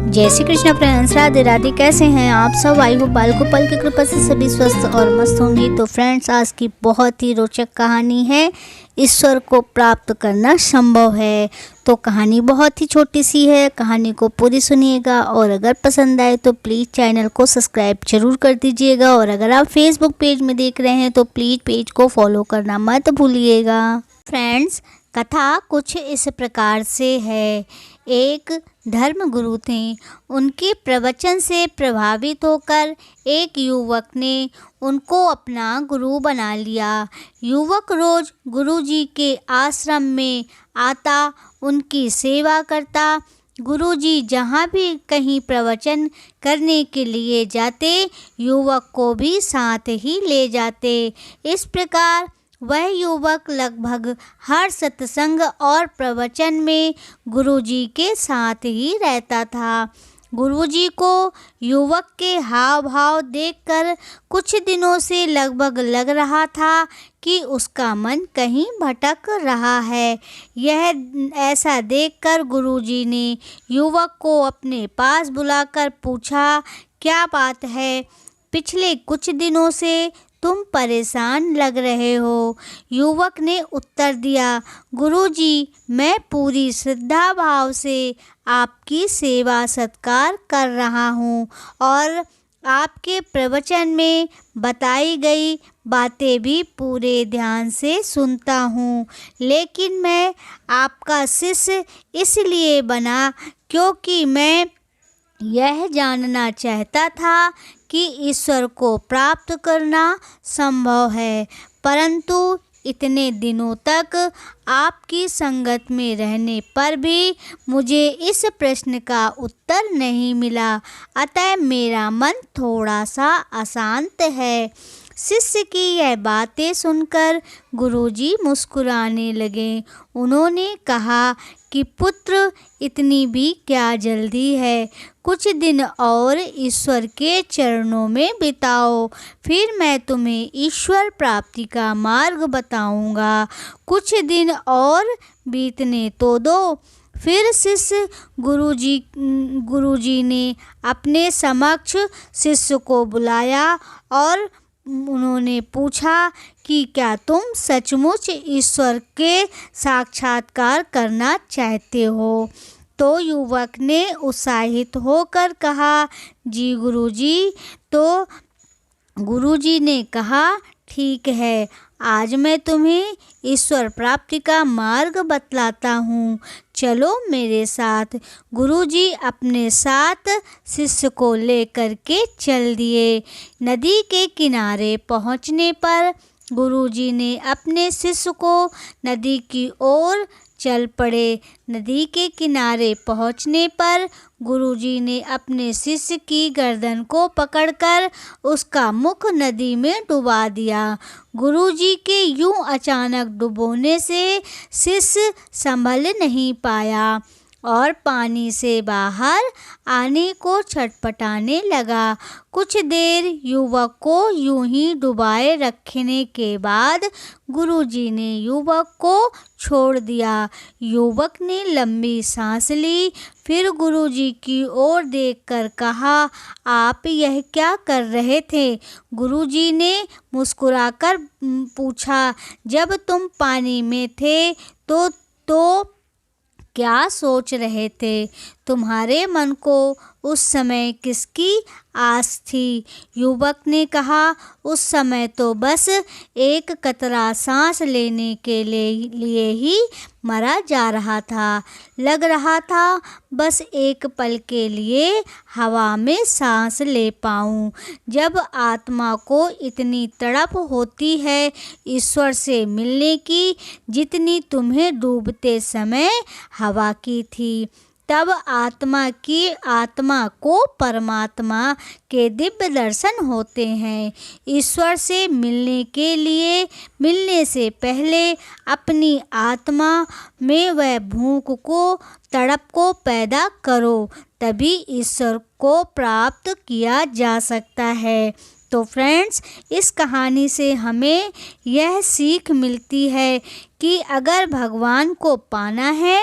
जय श्री कृष्ण फ्रेंड्स, राधे राधे। कैसे हैं आप सब? आई होप बाल गोपाल की कृपा से सभी स्वस्थ और मस्त होंगे। तो फ्रेंड्स, आज की बहुत ही रोचक कहानी है, ईश्वर को प्राप्त करना संभव है। तो कहानी बहुत ही छोटी सी है, कहानी को पूरी सुनिएगा और अगर पसंद आए तो प्लीज़ चैनल को सब्सक्राइब जरूर कर दीजिएगा। और अगर आप फेसबुक पेज में देख रहे हैं तो प्लीज़ पेज को फॉलो करना मत भूलिएगा। फ्रेंड्स, कथा कुछ इस प्रकार से है। एक धर्म गुरु थे। उनके प्रवचन से प्रभावित होकर एक युवक ने उनको अपना गुरु बना लिया। युवक रोज गुरुजी के आश्रम में आता, उनकी सेवा करता। गुरुजी जहाँ भी कहीं प्रवचन करने के लिए जाते, युवक को भी साथ ही ले जाते। इस प्रकार वह युवक लगभग हर सत्संग और प्रवचन में गुरुजी के साथ ही रहता था। गुरुजी को युवक के हाव भाव देखकर कुछ दिनों से लगभग लग रहा था कि उसका मन कहीं भटक रहा है। यह ऐसा देखकर गुरुजी ने युवक को अपने पास बुलाकर पूछा, क्या बात है? पिछले कुछ दिनों से तुम परेशान लग रहे हो। युवक ने उत्तर दिया, गुरुजी, मैं पूरी श्रद्धा भाव से आपकी सेवा सत्कार कर रहा हूँ और आपके प्रवचन में बताई गई बातें भी पूरे ध्यान से सुनता हूँ। लेकिन मैं आपका शिष्य इसलिए बना क्योंकि मैं यह जानना चाहता था कि ईश्वर को प्राप्त करना संभव है, परंतु इतने दिनों तक आपकी संगत में रहने पर भी मुझे इस प्रश्न का उत्तर नहीं मिला। अतः मेरा मन थोड़ा सा अशांत है। शिष्य की यह बातें सुनकर गुरुजी मुस्कुराने लगे। उन्होंने कहा कि पुत्र, इतनी भी क्या जल्दी है? कुछ दिन और ईश्वर के चरणों में बिताओ, फिर मैं तुम्हें ईश्वर प्राप्ति का मार्ग बताऊंगा। कुछ दिन और बीतने तो दो। फिर शिष्य गुरुजी ने अपने समक्ष शिष्य को बुलाया और उन्होंने पूछा कि क्या तुम सचमुच ईश्वर के साक्षात्कार करना चाहते हो? तो युवक ने उत्साहित होकर कहा, जी गुरुजी। तो गुरुजी ने कहा, ठीक है, आज मैं तुम्हें ईश्वर प्राप्ति का मार्ग बतलाता हूँ, चलो मेरे साथ। गुरुजी अपने साथ शिष्य को लेकर के चल दिए। नदी के किनारे पहुँचने पर गुरुजी ने अपने शिष्य को नदी की ओर चल पड़े। नदी के किनारे पहुँचने पर गुरुजी ने अपने शिष्य की गर्दन को पकड़कर उसका मुख नदी में डुबा दिया। गुरुजी के यूं अचानक डुबोने से शिष्य संभल नहीं पाया और पानी से बाहर आने को छटपटाने लगा। कुछ देर युवक को यूं ही डुबाए रखने के बाद गुरुजी ने युवक को छोड़ दिया। युवक ने लंबी सांस ली, फिर गुरुजी की ओर देखकर कहा, आप यह क्या कर रहे थे? गुरुजी ने मुस्कुराकर पूछा, जब तुम पानी में थे तो क्या सोच रहे थे? तुम्हारे मन को उस समय किसकी आस थी? युवक ने कहा, उस समय तो बस एक कतरा सांस लेने के लिए ही मरा जा रहा था। लग रहा था बस एक पल के लिए हवा में सांस ले पाऊं। जब आत्मा को इतनी तड़प होती है ईश्वर से मिलने की जितनी तुम्हें डूबते समय हवा की थी, तब आत्मा को परमात्मा के दिव्य दर्शन होते हैं। ईश्वर से मिलने से पहले अपनी आत्मा में वह भूख को, तड़प को पैदा करो, तभी ईश्वर को प्राप्त किया जा सकता है। तो फ्रेंड्स, इस कहानी से हमें यह सीख मिलती है कि अगर भगवान को पाना है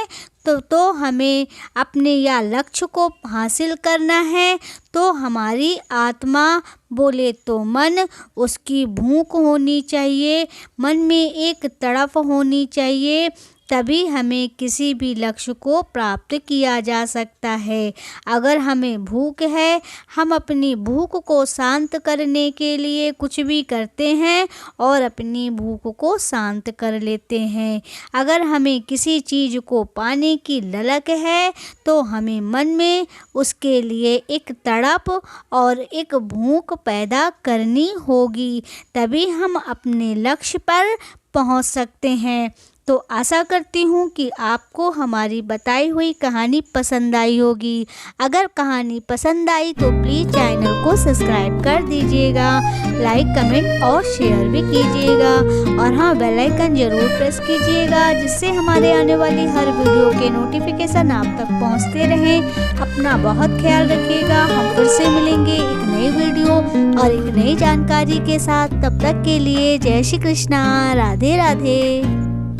तो हमें अपने या लक्ष्य को हासिल करना है तो हमारी आत्मा बोले तो मन, उसकी भूख होनी चाहिए, मन में एक तड़प होनी चाहिए, तभी हमें किसी भी लक्ष्य को प्राप्त किया जा सकता है। अगर हमें भूख है, हम अपनी भूख को शांत करने के लिए कुछ भी करते हैं और अपनी भूख को शांत कर लेते हैं। अगर हमें किसी चीज़ को पाने की ललक है तो हमें मन में उसके लिए एक तड़प और एक भूख पैदा करनी होगी, तभी हम अपने लक्ष्य पर पहुंच सकते हैं। तो आशा करती हूँ कि आपको हमारी बताई हुई कहानी पसंद आई होगी। अगर कहानी पसंद आई तो प्लीज़ चैनल को सब्सक्राइब कर दीजिएगा, लाइक कमेंट और शेयर भी कीजिएगा और हाँ, बेल आइकन ज़रूर प्रेस कीजिएगा जिससे हमारे आने वाली हर वीडियो के नोटिफिकेशन आप तक पहुँचते रहें। अपना बहुत ख्याल रखिएगा। हम फिर से मिलेंगे एक नई वीडियो और एक नई जानकारी के साथ। तब तक के लिए जय श्री कृष्णा, राधे राधे।